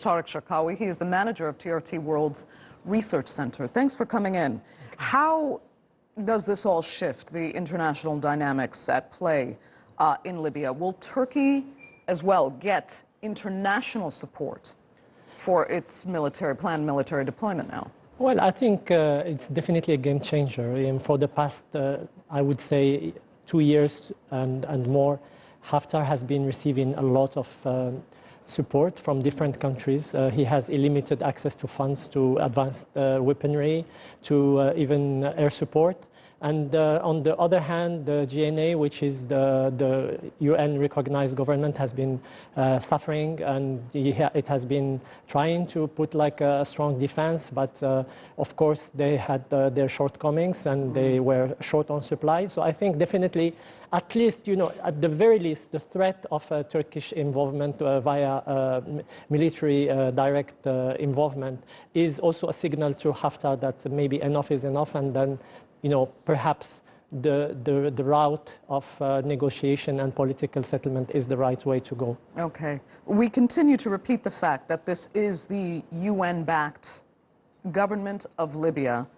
Tarek Cherkaoui. He is the manager of TRT World's Research Center. Thanks for coming in. How does this all shift the international dynamics at play in Libya? Will Turkey as well get international support for its planned military deployment now? Well, I think it's definitely a game changer. And for the past, I would say, 2 years and more, Haftar has been receiving a lot of support from different countries. He has limited access to funds, to advanced weaponry, to even air support. And on the other hand, the GNA, which is the UN-recognized government, has been suffering, and it has been trying to put like a strong defense, but of course they had their shortcomings and they were short on supply. So I think definitely, at least, at the very least, the threat of Turkish involvement via military direct involvement is also a signal to Haftar that maybe enough is enough, and then perhaps the route of negotiation and political settlement is the right way to go. Okay. We continue to repeat the fact that this is the UN-backed government of Libya.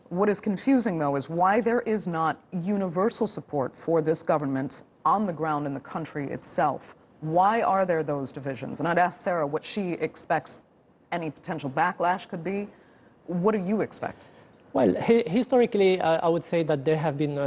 What is confusing, though, is why there is not universal support for this government on the ground in the country itself. Why are there those divisions? And I'd ask Sarah what she expects any potential backlash could be. What do you expect? Well, historically, I would say that there have been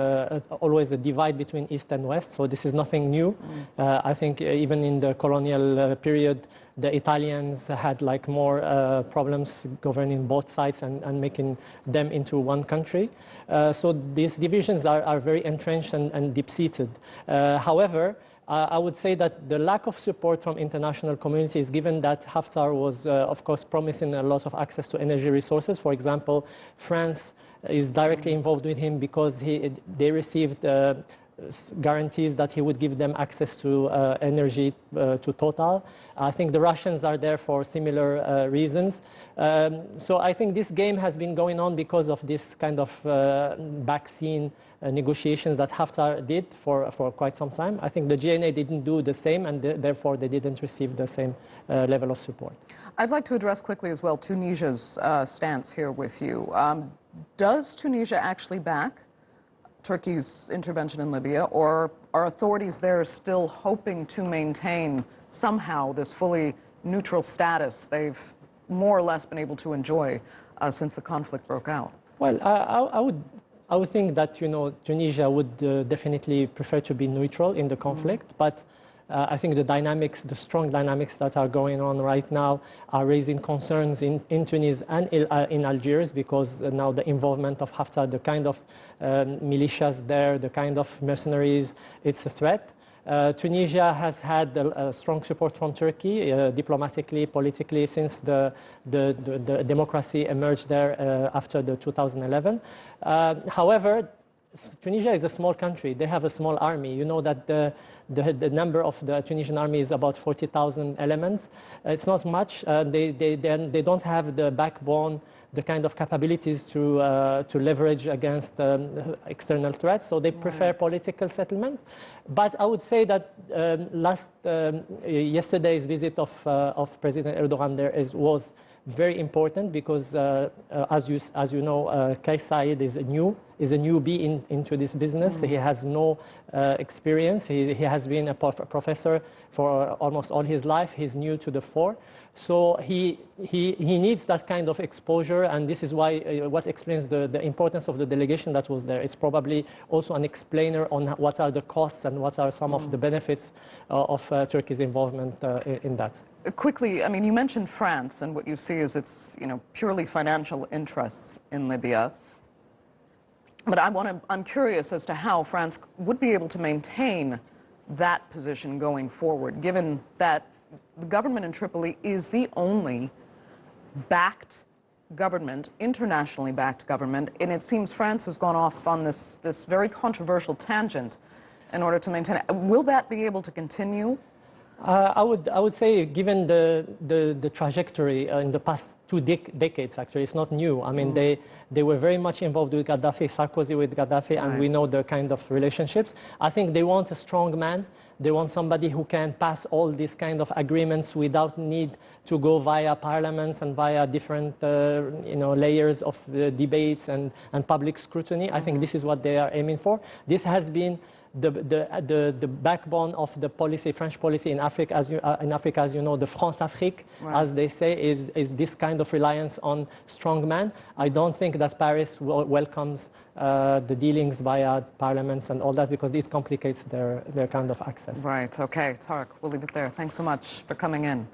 always a divide between East and West, so this is nothing new. I think even in the colonial period, the Italians had like more problems governing both sides and making them into one country. So these divisions are very entrenched and deep-seated. However, I would say that the lack of support from international communities, given that Haftar was, of course, promising a lot of access to energy resources. For example, France is directly involved with him because they received guarantees that he would give them access to energy to Total. I think the Russians are there for similar reasons. So I think this game has been going on because of this kind of back-scene negotiations that Haftar did for quite some time. I think the GNA didn't do the same, and therefore they didn't receive the same level of support. I'd like to address quickly as well Tunisia's stance here with you. Does Tunisia actually back Turkey's intervention in Libya, or are authorities there still hoping to maintain somehow this fully neutral status they've more or less been able to enjoy since the conflict broke out? Well, I would think that Tunisia would definitely prefer to be neutral in the conflict, but I think the strong dynamics that are going on right now are raising concerns in Tunisia and in Algiers, because now the involvement of Haftar, the kind of militias there, the kind of mercenaries, it's a threat. Tunisia has had strong support from Turkey, diplomatically, politically, since the democracy emerged there after the 2011. However, Tunisia is a small country. They have a small army. You know that the number of the Tunisian army is about 40,000 elements. It's not much. They don't have the backbone, the kind of capabilities to leverage against external threats, so they prefer political settlement. But I would say that yesterday's visit of President Erdogan there was very important, because as you know, Kais Saied is a newbie into this business. He has no experience. He has been a professor for almost all his life. He's new to the fore. So he needs that kind of exposure, and this is why what explains the importance of the delegation that was there. It's probably also an explainer on what are the costs and what are some of the benefits of Turkey's involvement in that. Quickly, I mean, you mentioned France, and what you see is its purely financial interests in Libya. But I'm curious as to how France would be able to maintain that position going forward, given that the government in Tripoli is the only backed government, internationally backed government, and it seems France has gone off on this very controversial tangent in order to maintain it. Will that be able to continue? I would say, given the trajectory in the past 2 decades, actually, it's not new. I mean, they were very much involved with Gaddafi, Sarkozy with Gaddafi, and we know the kind of relationships. I think they want a strong man They want somebody who can pass all these kind of agreements without need to go via parliaments and via different layers of debates and public scrutiny. I think this is what they are aiming for. This has been the backbone of the policy, French policy in Africa, as you know, the France-Afrique, as they say, is this kind of reliance on strongman. I don't think that Paris welcomes the dealings via parliaments and all that, because this complicates their kind of access. Right, okay. Tarek, we'll leave it there. Thanks so much for coming in.